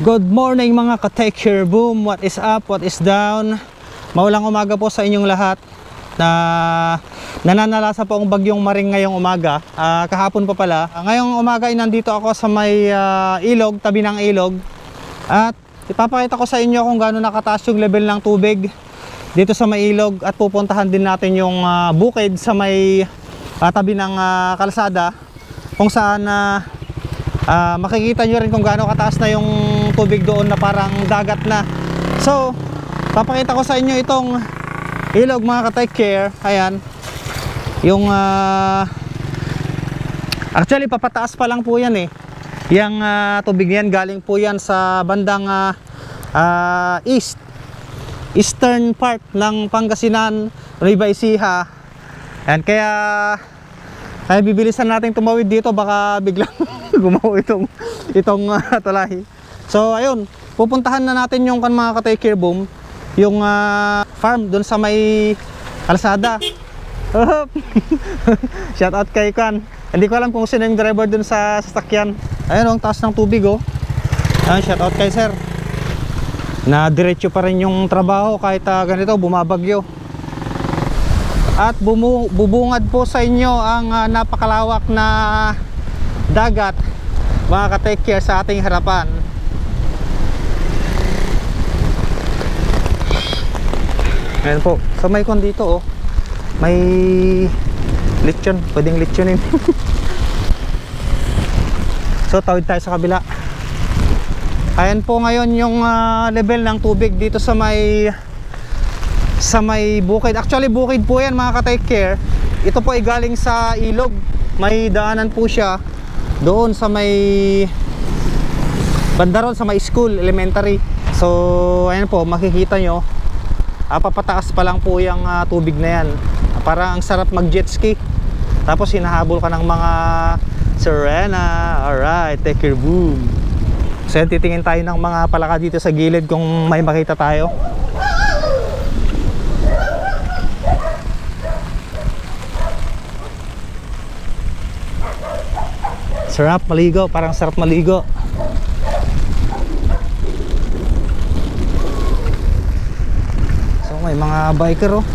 Good morning mga ka-Take Care Boom. What is up? What is down? Maulang umaga po sa inyong lahat. Nananalasa po ang bagyong Maring ngayong umaga. Kahapon pa pala. Ngayong umaga ay nandito ako sa may ilog, tabi ng ilog. At ipapakita ko sa inyo kung gaano nakataas yung level ng tubig dito sa may ilog. At pupuntahan din natin yung bukid sa may tabi ng kalsada, kung saan makikita nyo rin kung gaano kataas na yung tubig doon na parang dagat na. So papakita ko sa inyo itong ilog mga ka-Take Care. Ayan yung actually papataas pa lang po yan eh. Yung tubig yan galing po yan sa bandang eastern part ng Pangasinan, Nueva Ecija. Ayan, kaya bibilisan natin tumawid dito, baka biglang gumawa itong tulay. So ayun, pupuntahan na natin yung mga ka-Take Care Boom, yung farm doon sa may kalsada. Shout out kay Kan. Hindi ko alam kung sino yung driver doon sa sasakyan. Ayun, ang taas ng tubig oh. Ayun, shout out kay sir. Na diretso pa rin yung trabaho kahit ganito bumabagyo. At bubungad po sa inyo ang napakalawak na dagat mga ka-Take Care sa ating harapan. Ayan po, so may kon dito oh, may lechon, pwedeng lechonin. So tawid tayo sa kabila. Ayan po ngayon yung level ng tubig dito sa may bukid. Actually bukid po yan mga ka-Take Care. Ito po ay galing sa ilog. May daanan po siya doon sa may bandaron sa may school, elementary. So ayan po, makikita nyo papataas pa lang po yung tubig na yan. Parang ang sarap mag jet ski, tapos hinahabol ka ng mga sirena. Alright, Take Care Boom. So yan, titingin tayo ng mga palaka dito sa gilid kung may makita tayo. Sarap maligo, parang sarap maligo. So may mga biker oh,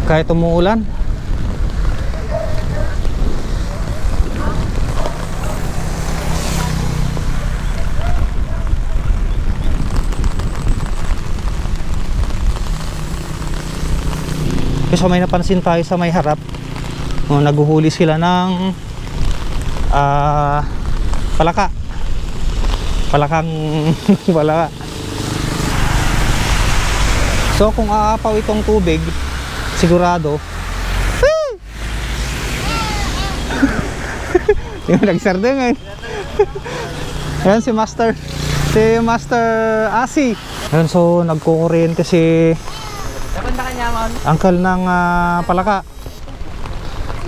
kahit umuulan. So may napansin tayo sa may harap, naguhuli sila ng palakang palaka. So kung aapaw itong tubig, sigurado yung nagsardeng. Ayan si Master Asi. Ayan, so nagkukuryente si Uncle ng palaka.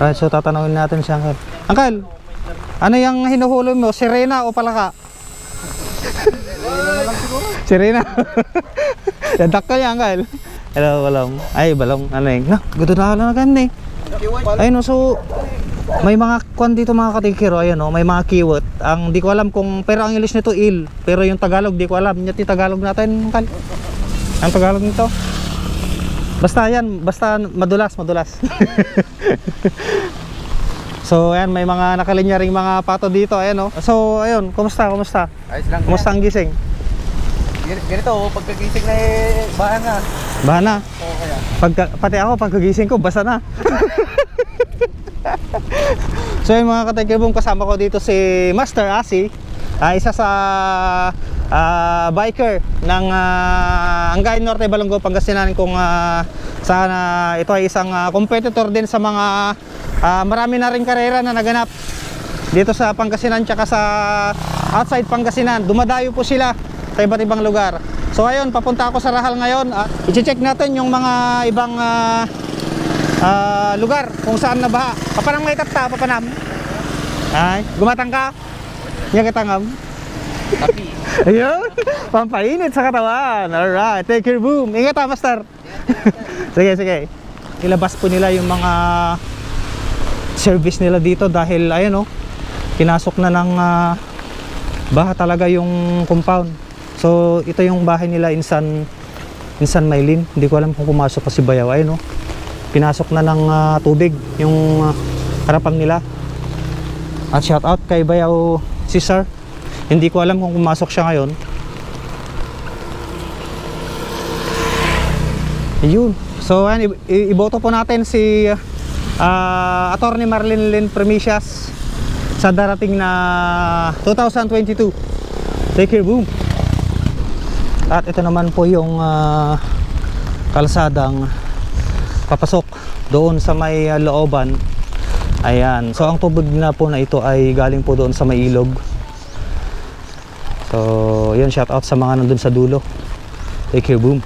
Right, so tatanungin natin si Uncle. Uncle, ano yung hinuhuli mo? Sirena o palaka? Sirena. Dadak ka niya, Uncle. Hello, balong. Ay, balong. Ano yung? Gusto na lang agad eh. Ayun, so may mga kwan dito mga ka-Take Care. Ayun, may mga keyword. Ang di ko alam kung, pero ang English nito il. Pero yung Tagalog, di ko alam. Yung Tagalog natin, Uncle. Ang Tagalog nito. Basta yan, basta madulas. So ayan, may mga nakalinya ring mga pato dito. Ayan oh. So ayun, kumusta? Ayos lang. Kumusta ang gising? Ganito oh, pagkagising na bahan na. Bahan na? Oo kaya. Pati ako, pagkagising ko, basa na. So yung mga ka-Take Care Boom, kasama ko dito si Master Asi, isa sa biker ng Angay Norte, Balongo, Pangasinan. Kung sana ito ay isang competitor din sa mga marami na rin karera na naganap dito sa Pangasinan tsaka sa outside Pangasinan. Dumadayo po sila sa iba't ibang lugar. So ayun, papunta ako sa Rahal ngayon at i-check natin yung mga ibang lugar kung saan nabaha. Papanang may tapta, papanam. Ay, gumatang ka? Yan katangam. Tapi ayun, pampainit sa katawan. Alright, Take Care Boom. Ingat ha, Master. Sige. Ilabas po nila yung mga service nila dito dahil ayun oh, pinasok na ng baha talaga yung compound. So ito yung bahay nila Insan Maylin. Hindi ko alam kung pumasok pa si Bayaw. Ayun, no? Pinasok na ng tubig yung harapan nila. At shout out kay Bayaw Cesar. Hindi ko alam kung pumasok siya ngayon. Ayun. So ayan, iboto po natin si Attorney Marlene Lynn Premicias sa darating na 2022. Take care, boom. At ito naman po yung kalsadang papasok doon sa may looban. Ayan. So ang tubig na po na ito ay galing po doon sa may ilog. So yun, shout out sa mga nandun sa dulo. Take care, boom.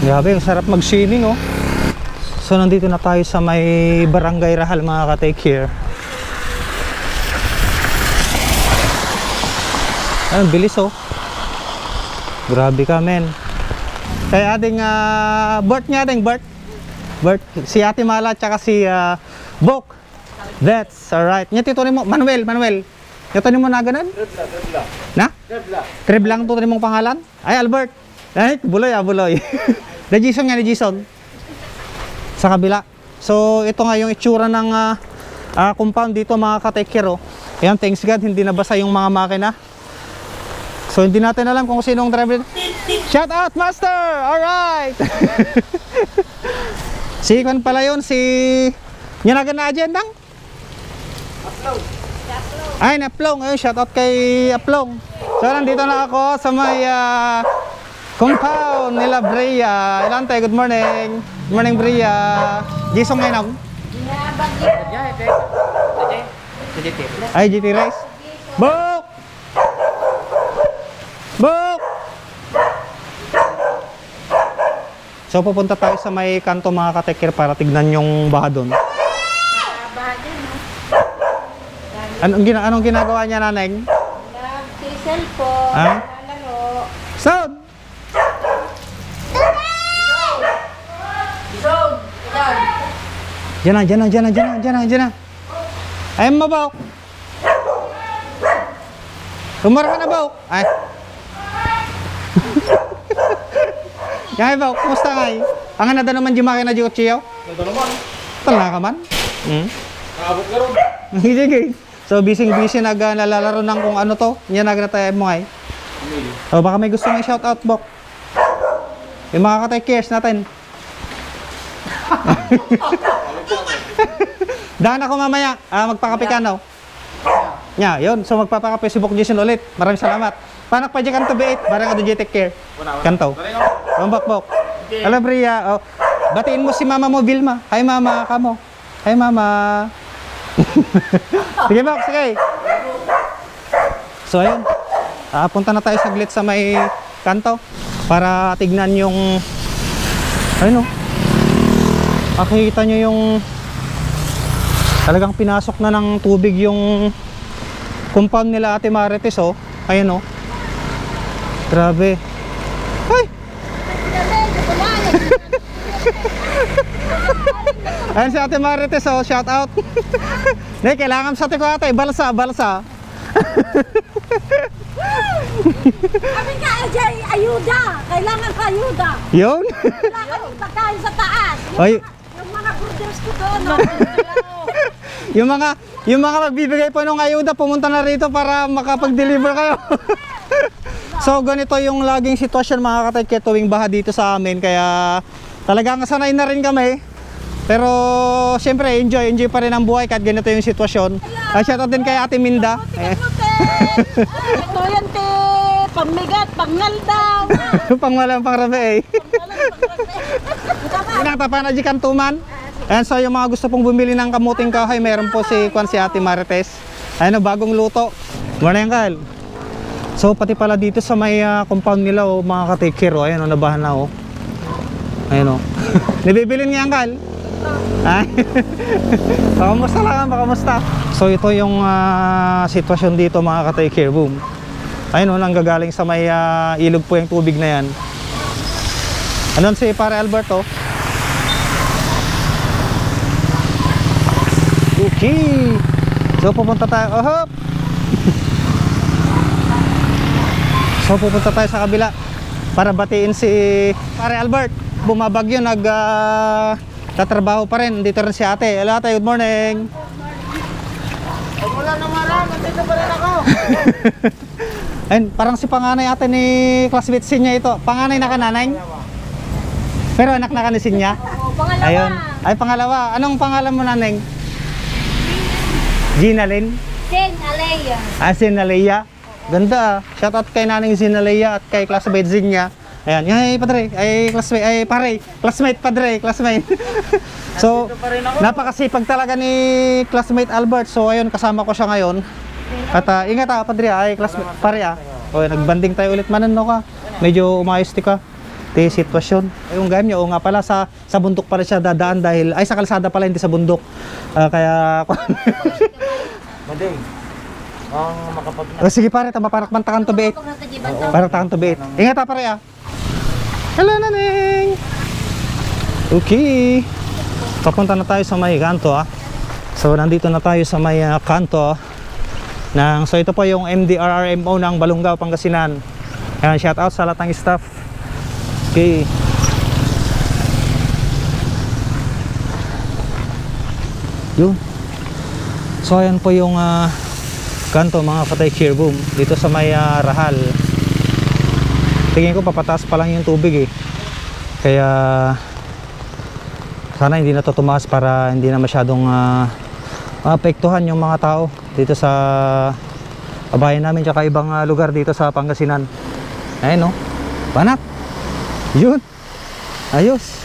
Grabe, ang sarap mag-swimming, oh. So nandito na tayo sa may Barangay Rahal, mga ka-take care. Ayun, bilis, oh. Grabe ka, men. Kaya ating Bert nga, ating Bert, si Ate Mala tsaka si Bok. That's alright. Nyatitunin mo, Manuel. Nyatitunin mo na ganun? Trebla. Na? Treb lang tutunin mong pangalan? Ay, Albert. Ay, buloy. Na Jason nga, ni Jason. Sa kabila. So ito nga yung itsura ng compound dito, mga ka-take care, oh. Ayan, thanks God, hindi nabasa yung mga makina. So hindi natin alam kung sinong driver. Shout out, master! Alright! Si Kwan pala yun, si Nyanagan na agendang? Upload. Ay, na-Aplong. Ayun, shout out kay Aplong. So nandito na ako sa may compound nila Brea. Ilante, good morning. Good morning, Brea. Gisong ngayon ako. Ay, GT Race. Bok! So pupunta tayo sa may kanto, mga ka-take care, para tignan yung baha doon. Anong ginagawa niya, Naneng? Nag-cellphone, Ha? lalaro. Sound! Diyan na. Ayun mo, Bok. Tumara ka na, Bok. Ay. Yan, Bok. Kumusta nga eh? Ang anada naman di makina di kutsiyaw? Ito naman. Tala ka man? Nakabot ka ron. Sige. So, busy nalalaro ng kung ano to. Yan nagnatay mo ay. O, baka may gusto may shoutout, Bok. Yung mga ka-take cares natin. Daan ako mamaya. Magpakape ka, no? Yun. So, magpapakape si Bok Jason ulit. Maraming salamat. Panak pa dyan kanto B8. Barang ka doon take care. Kanto. Bok. Hello, Bria. Batiin mo si mama mo, Vilma. Hi, mama. Kamo. Hi, mama. Sige, Bok. Sige. So, ayun. Punta na tayo saglit sa may kanto para tignan yung ayun, makikita nyo yung talagang pinasok na ng tubig yung compound nila Ate Marites, oh. Ayun, oh. Grabe. Ay! Ayun si Ate Marites, oh. Shout out. Hindi, kailangan sa ko ate. Balsa. Kami ka, ayuda. Kailangan ka ayuda. Yun? Kailangan yung pagkain sa taas. Ay. Yung mga brothers ko doon. Yung mga magbibigay po ng ayuda, pumunta na rito para makapag-deliver kayo. So ganito yung laging sitwasyon, mga ka-take care, tuwing baha dito sa amin. Kaya talagang sanay na rin kami. Pero siyempre enjoy pa rin ang buhay kahit ganito yung sitwasyon. Shoutout din kay Ate Minda. Ito yan, te. Pangmigat, pangnaldaw. Pangwalang pangrabe eh. Pinatapa na di kantuman. Ayan, so yung mga gusto pong bumili ng kamuting kahoy, meron po si Ate Marites. Ayan, bagong luto. Morning, Kyle. So pati pala dito sa may compound nila, oh, mga ka-take care, oh. Ayan, oh, nabahan na, oh. Ayan, oh. Nabibilin niya, Kyle. Ay. Bakamusta lang, bakamusta. So ito yung sitwasyon dito, mga ka-take care, boom. Ayun, nanggagaling sa may ilog po yung tubig na yan. Anon si pare Alberto. Okay. So pupunta tayo. Oh, hop. So pupunta tayo sa kabila para batiin si pare Albert. Bumabagyo, tatrabaho pa rin. Dito rin si ate. Hello ate, good morning. Wala naman rin, nandito pa rin ako. Ayun, parang si panganay ate ni classmate niya ito. Panganay na kananay? Pero anak na kanisin niya? Pangalawa. Ayun. Ay, pangalawa. Anong pangalan mo, naneng? Gina Lynn? Sin Alea. Ah, Sinaleia. Ganda ah. Shoutout kay naneng Sinaleia at kay classmate Zin niya. Ayan. Ay, padre. Ay, classmate. Ay, pare. Classmate, padre. Classmate. So, napakasipag talaga ni classmate Albert. So, ayun, kasama ko siya ngayon. At ingat padre. Ay, classmate. Pare O, nagbanding tayo ulit manan no ka. Medyo umayos di ka. Di sitwasyon. Yung game niya, o nga pala, sa bundok pala siya dadaan dahil, ay sa kalsada pala, hindi sa bundok. Kaya, Mading. Ang makapag sige pare, tama parang mantakan to beet. Parang takan to beet. Ingat pare Hello naneng. Okay. Papunta na tayo sa may kanto So, nandito na tayo sa may kanto so ito po yung MDRRMO ng Balungaw, Pangasinan. Ayan, shout out sa lahat ng staff. Okay. Yun. So ayan po yung kanto mga katay cheer boom dito sa may Rahal. Tingin ko papataas pa lang yung tubig kaya sana hindi na to tumaas para hindi na masyadong maapektuhan yung mga tao dito sa bayan namin tsaka ibang lugar dito sa Pangasinan. Ayun banat. Yun. Ayos.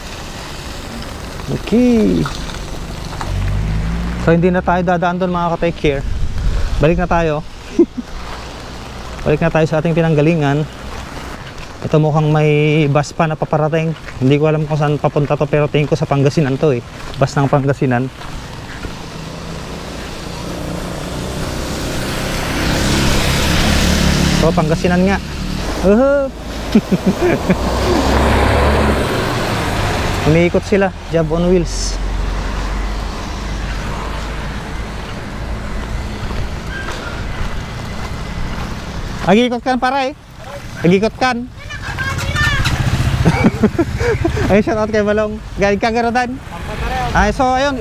Okay. So hindi na tayo dadaan doon mga ka-take care. Balik na tayo. Balik na tayo sa ating pinanggalingan. Ito mukhang may bus pa na paparating. Hindi ko alam kung saan papunta to pero tingin ko sa Pangasinan to Bus ng Pangasinan. So Pangasinan nga. Umiikot sila, job on wheels. Agikot kan pare. Agikot kan. Ay, shout out kay Balong. Galing ka garodan. Ay, so ayun,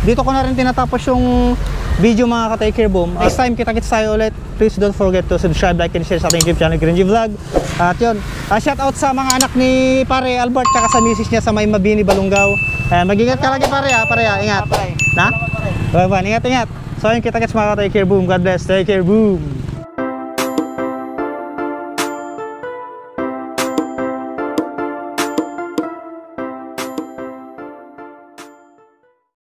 dito ko na rin tinatapos yung video mga ka-take care boom. Next time kita-kits tayo ulit. Please don't forget to subscribe, like, and share sa ating YouTube channel, Green G Vlog. At yun, shout out sa mga anak ni pare Albert tsaka sa misis niya sa may Mabini, Balungaw. Ayan, mag-ingat ka lagi pare ingat. Na? Bye-bye, ingat. So ayun, kita-kits mga ka-take care boom. God bless, take care boom.